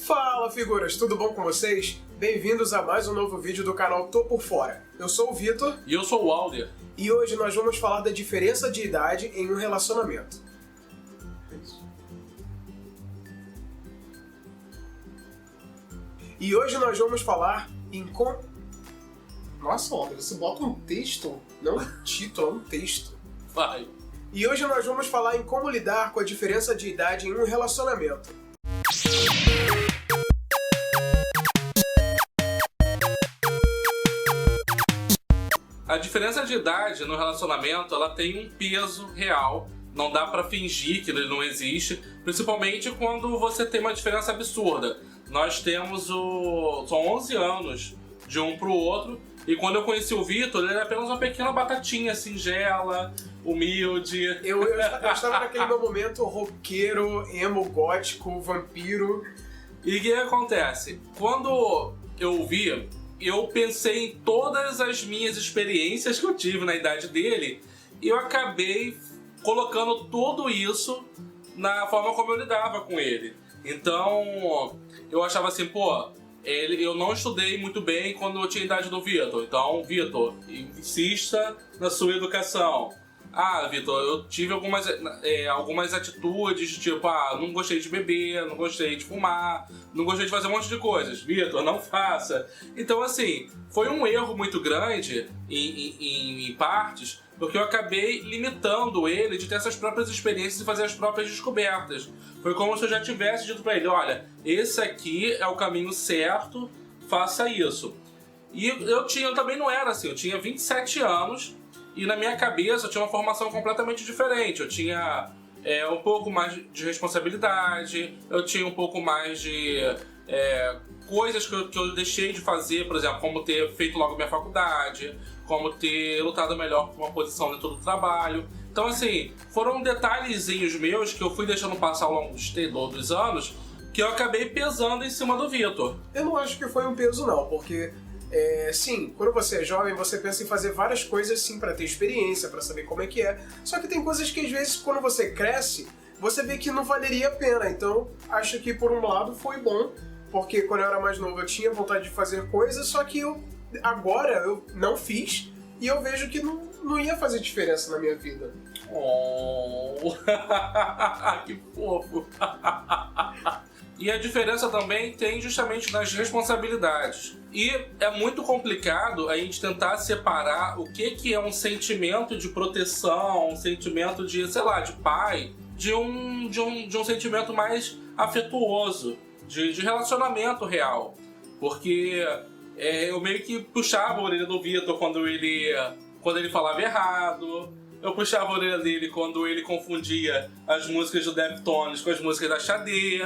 Fala, figuras! Tudo bom com vocês? Bem-vindos a mais um novo vídeo do canal Tô Por Fora. Eu sou o Vitor. E eu sou o Alder. E hoje nós vamos falar da diferença de idade em um relacionamento. E hoje nós vamos falar em Nossa, Alder, você bota um texto, não um título, é um texto. Vai. E hoje nós vamos falar em como lidar com a diferença de idade em um relacionamento. A diferença de idade no relacionamento, ela tem um peso real. Não dá pra fingir que ele não existe, principalmente quando você tem uma diferença absurda. Nós temos são 11 anos de um pro outro, e quando eu conheci o Vitor, ele era apenas uma pequena batatinha singela, humilde. Eu estava naquele meu momento roqueiro, emo, gótico, vampiro. E o que acontece? Quando eu o vi, eu pensei em todas as minhas experiências que eu tive na idade dele, e eu acabei colocando tudo isso na forma como eu lidava com ele. Então, eu achava assim, eu não estudei muito bem quando eu tinha a idade do Vitor. Então, Vitor, insista na sua educação. Ah, Vitor, eu tive algumas atitudes, tipo, não gostei de beber, não gostei de fumar, não gostei de fazer um monte de coisas. Vitor, não faça. Então, assim, foi um erro muito grande em partes, porque eu acabei limitando ele de ter essas próprias experiências e fazer as próprias descobertas. Foi como se eu já tivesse dito pra ele, olha, esse aqui é o caminho certo, faça isso. E eu também não era assim, eu tinha 27 anos, e na minha cabeça eu tinha uma formação completamente diferente. Eu tinha um pouco mais de responsabilidade, eu tinha um pouco mais de coisas que eu deixei de fazer, por exemplo, como ter feito logo minha faculdade, como ter lutado melhor por uma posição dentro do trabalho. Então, assim, foram detalhezinhos meus que eu fui deixando passar ao longo dos anos, que eu acabei pesando em cima do Vitor. Eu não acho que foi um peso não, porque sim, quando você é jovem, você pensa em fazer várias coisas sim pra ter experiência, pra saber como é que é. Só que tem coisas que às vezes quando você cresce, você vê que não valeria a pena. Então, acho que por um lado foi bom, porque quando eu era mais novo eu tinha vontade de fazer coisas, só que agora eu não fiz e eu vejo que não ia fazer diferença na minha vida. Oh, que fofo! E a diferença também tem justamente nas responsabilidades. E é muito complicado a gente tentar separar o que é um sentimento de proteção, um sentimento de, sei lá, de pai, de um sentimento mais afetuoso, de relacionamento real. Porque eu meio que puxava a orelha do Vitor quando ele falava errado. Eu puxava a orelha dele quando ele confundia as músicas do Deftones com as músicas da Xadê.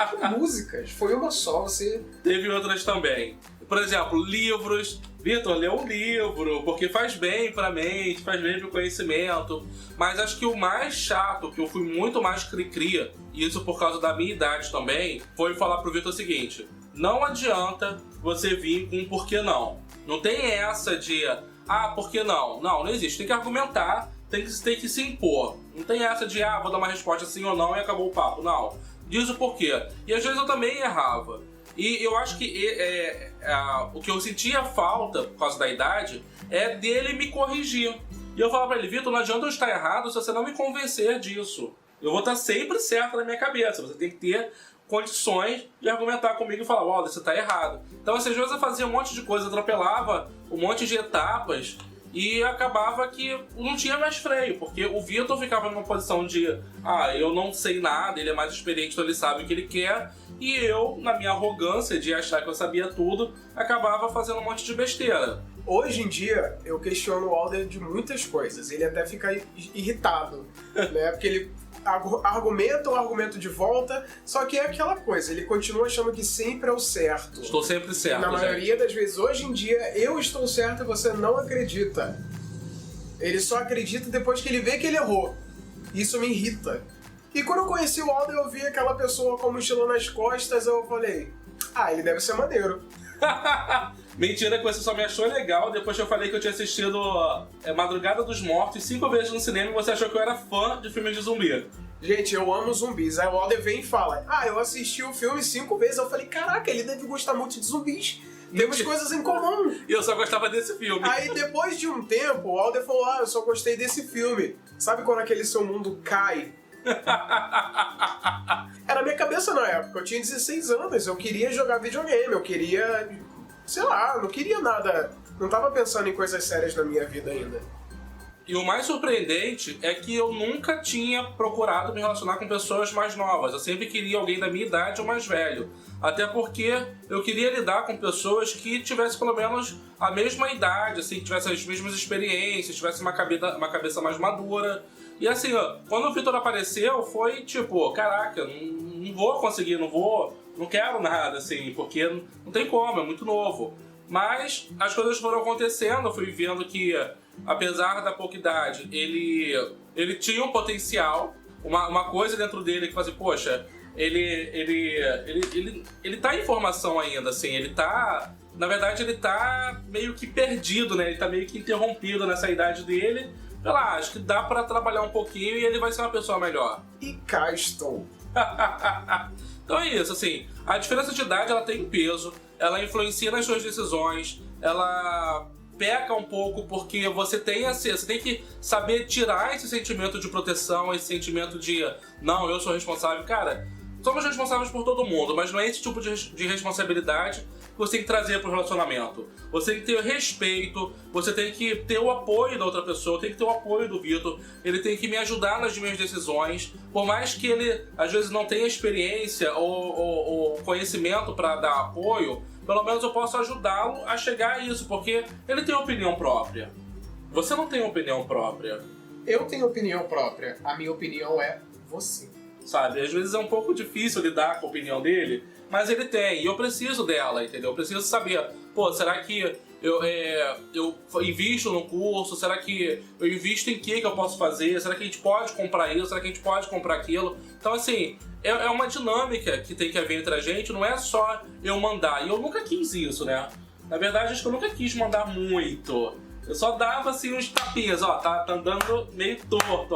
Que músicas? Foi uma só, você... Teve outras também. Por exemplo, livros. Vitor, lê um livro, porque faz bem pra mente, faz bem pro conhecimento. Mas acho que o mais chato, que eu fui muito mais cri-cria, e isso por causa da minha idade também, foi falar pro Vitor o seguinte: não adianta você vir com um porquê não. Não tem essa de, por que não? Não existe. Tem que argumentar, tem que se impor. Não tem essa de, vou dar uma resposta sim ou não e acabou o papo. Não. Diz o porquê. E às vezes eu também errava. E eu acho que o que eu sentia falta, por causa da idade, é dele me corrigir. E eu falava pra ele, Vitor, não adianta eu estar errado se você não me convencer disso. Eu vou estar sempre certo na minha cabeça. Você tem que ter condições de argumentar comigo e falar, olha, você tá errado. Então, às vezes eu fazia um monte de coisa, atropelava um monte de etapas, e acabava que não tinha mais freio, porque o Vitor ficava numa posição de eu não sei nada, ele é mais experiente, então ele sabe o que ele quer, e eu, na minha arrogância de achar que eu sabia tudo, acabava fazendo um monte de besteira. Hoje em dia, eu questiono o Alder de muitas coisas, ele até fica irritado, né, porque ele argumenta o argumento de volta, só que é aquela coisa, ele continua achando que sempre é o certo. Estou sempre certo, e na maioria das vezes, hoje em dia, eu estou certo e você não acredita. Ele só acredita depois que ele vê que ele errou. Isso me irrita. E quando eu conheci o Alder, eu vi aquela pessoa com a mochila nas costas, eu falei, ele deve ser maneiro. Mentira que você só me achou legal depois que eu falei que eu tinha assistido Madrugada dos Mortos 5 vezes no cinema e você achou que eu era fã de filmes de zumbi. Gente, eu amo zumbis. Aí o Alder vem e fala, eu assisti o filme 5 vezes. Eu falei, caraca, ele deve gostar muito de zumbis. Temos coisas em comum. E eu só gostava desse filme. Aí depois de um tempo, o Alder falou, eu só gostei desse filme. Sabe quando aquele seu mundo cai? Era a minha cabeça na época, eu tinha 16 anos, eu queria jogar videogame, eu queria... sei lá, não queria nada, não tava pensando em coisas sérias na minha vida ainda. E o mais surpreendente é que eu nunca tinha procurado me relacionar com pessoas mais novas. Eu sempre queria alguém da minha idade ou mais velho. Até porque eu queria lidar com pessoas que tivessem pelo menos a mesma idade, assim, que tivessem as mesmas experiências, tivessem uma cabeça mais madura. E assim, quando o Vitor apareceu, foi tipo, caraca, não vou conseguir, não quero nada, assim, porque não tem como, é muito novo. Mas as coisas foram acontecendo, eu fui vendo que, apesar da pouca idade, ele tinha um potencial, uma coisa dentro dele que fazia, poxa, ele tá em formação ainda, assim, ele tá... Na verdade, ele tá meio que perdido, né? Ele tá meio que interrompido nessa idade dele. Sei lá, acho que dá pra trabalhar um pouquinho e ele vai ser uma pessoa melhor. E cá estou. Então é isso, assim, a diferença de idade ela tem peso, ela influencia nas suas decisões, ela peca um pouco porque você tem que saber tirar esse sentimento de proteção, esse sentimento de não, eu sou responsável. Cara, somos responsáveis por todo mundo, mas não é esse tipo de responsabilidade que você tem que trazer pro relacionamento. Você tem que ter respeito, você tem que ter o apoio da outra pessoa, tem que ter o apoio do Vitor, ele tem que me ajudar nas minhas decisões, por mais que ele às vezes não tenha experiência ou conhecimento para dar apoio, pelo menos eu posso ajudá-lo a chegar a isso, porque ele tem opinião própria. Você não tem opinião própria. Eu tenho opinião própria, a minha opinião é você. Sabe, às vezes é um pouco difícil lidar com a opinião dele, mas ele tem, e eu preciso dela, entendeu? Eu preciso saber, pô, será que eu invisto no curso? Será que eu invisto em que eu posso fazer? Será que a gente pode comprar isso? Será que a gente pode comprar aquilo? Então, assim, é uma dinâmica que tem que haver entre a gente, não é só eu mandar. E eu nunca quis isso, né? Na verdade, acho que eu nunca quis mandar muito. Eu só dava, assim, uns tapinhas, tá andando meio torto,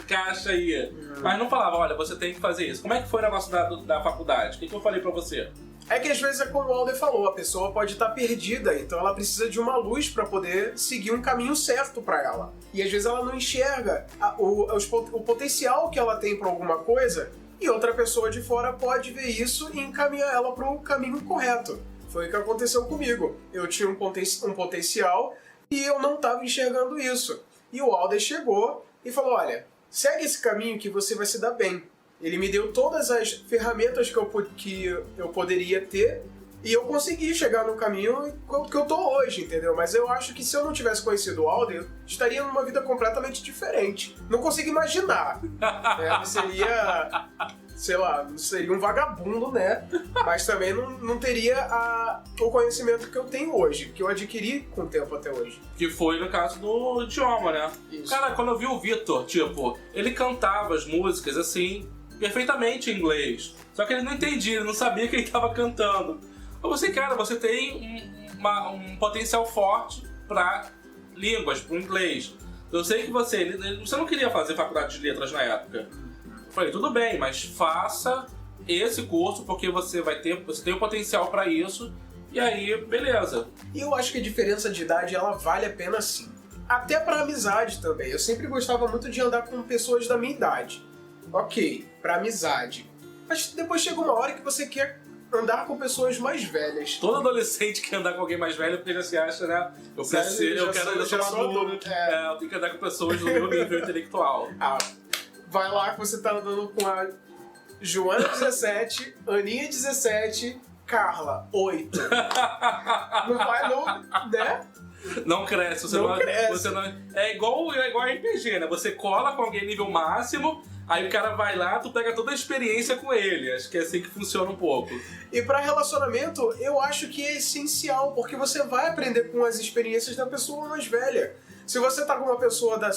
encaixa aí. Mas não falava, olha, você tem que fazer isso. Como é que foi o negócio da faculdade? O que eu falei pra você? É que às vezes é como o Alder falou, a pessoa pode estar perdida, então ela precisa de uma luz para poder seguir um caminho certo para ela. E às vezes ela não enxerga o potencial que ela tem para alguma coisa, e outra pessoa de fora pode ver isso e encaminhar ela para o caminho correto. Foi o que aconteceu comigo. Eu tinha um potencial e eu não estava enxergando isso. E o Alder chegou e falou, olha, segue esse caminho que você vai se dar bem. Ele me deu todas as ferramentas que eu poderia ter e eu consegui chegar no caminho que eu tô hoje, entendeu? Mas eu acho que se eu não tivesse conhecido o Alder, eu estaria numa vida completamente diferente. Não consigo imaginar. Eu seria, sei lá, seria um vagabundo, né? Mas também não teria o conhecimento que eu tenho hoje, que eu adquiri com o tempo até hoje. Que foi no caso do idioma, né? Isso. Cara, quando eu vi o Vitor, tipo, ele cantava as músicas assim, perfeitamente em inglês. Só que ele não entendia, ele não sabia que ele estava cantando. Eu pensei, cara, você tem um potencial forte para línguas, para o inglês. Eu sei que você não queria fazer faculdade de letras na época. Eu falei, tudo bem, mas faça esse curso porque você tem o potencial para isso. E aí, beleza. E eu acho que a diferença de idade, ela vale a pena sim. Até para amizade também. Eu sempre gostava muito de andar com pessoas da minha idade. Ok, pra amizade. Mas depois chega uma hora que você quer andar com pessoas mais velhas. Todo adolescente quer andar com alguém mais velho porque já se acha, né? Eu sou maduro. Eu tenho que andar com pessoas do meu nível intelectual. Vai lá que você tá andando com a Joana 17, Aninha 17, Carla 8. Não vai não, né? Não cresce, você não. É igual RPG, né? Você cola com alguém nível máximo, aí o cara vai lá, tu pega toda a experiência com ele. Acho que é assim que funciona um pouco. E pra relacionamento, eu acho que é essencial, porque você vai aprender com as experiências da pessoa mais velha. Se você tá com uma pessoa da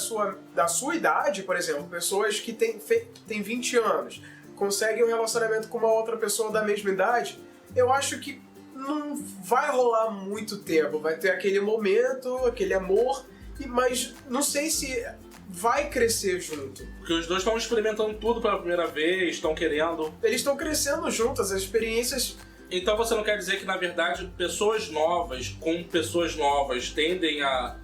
sua idade, por exemplo, pessoas que têm 20 anos, conseguem um relacionamento com uma outra pessoa da mesma idade, eu acho que não vai rolar muito tempo. Vai ter aquele momento, aquele amor, mas não sei se vai crescer junto. Porque os dois estão experimentando tudo pela primeira vez, estão querendo. Eles estão crescendo juntos, as experiências. Então você não quer dizer que, na verdade, pessoas novas com pessoas novas tendem a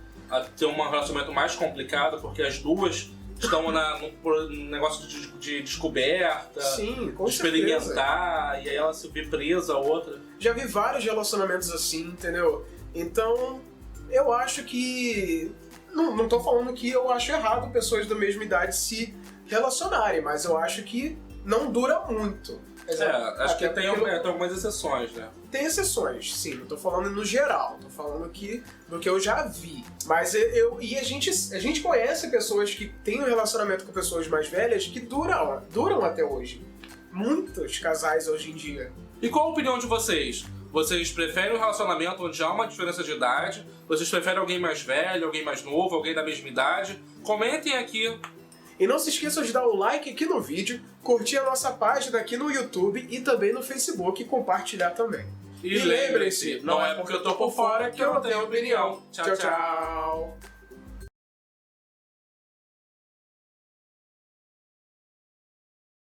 ter um relacionamento mais complicado, porque as duas estão no negócio de descoberta, Sim, com de experimentar, certeza. E aí ela se vê presa a outra. Já vi vários relacionamentos assim, entendeu? Então, eu acho que... Não tô falando que eu acho errado pessoas da mesma idade se relacionarem, mas eu acho que não dura muito. Acho que tem algumas exceções, né? Tem exceções, sim. Não tô falando no geral. Tô falando aqui do que eu já vi. Mas a gente conhece pessoas que têm um relacionamento com pessoas mais velhas que duram até hoje. Muitos casais hoje em dia. E qual a opinião de vocês? Vocês preferem um relacionamento onde há uma diferença de idade? Vocês preferem alguém mais velho, alguém mais novo, alguém da mesma idade? Comentem aqui. E não se esqueçam de dar o like aqui no vídeo, curtir a nossa página aqui no YouTube e também no Facebook e compartilhar também. E lembre-se, não é porque eu tô por fora que eu não tenho opinião. Tchau, tchau.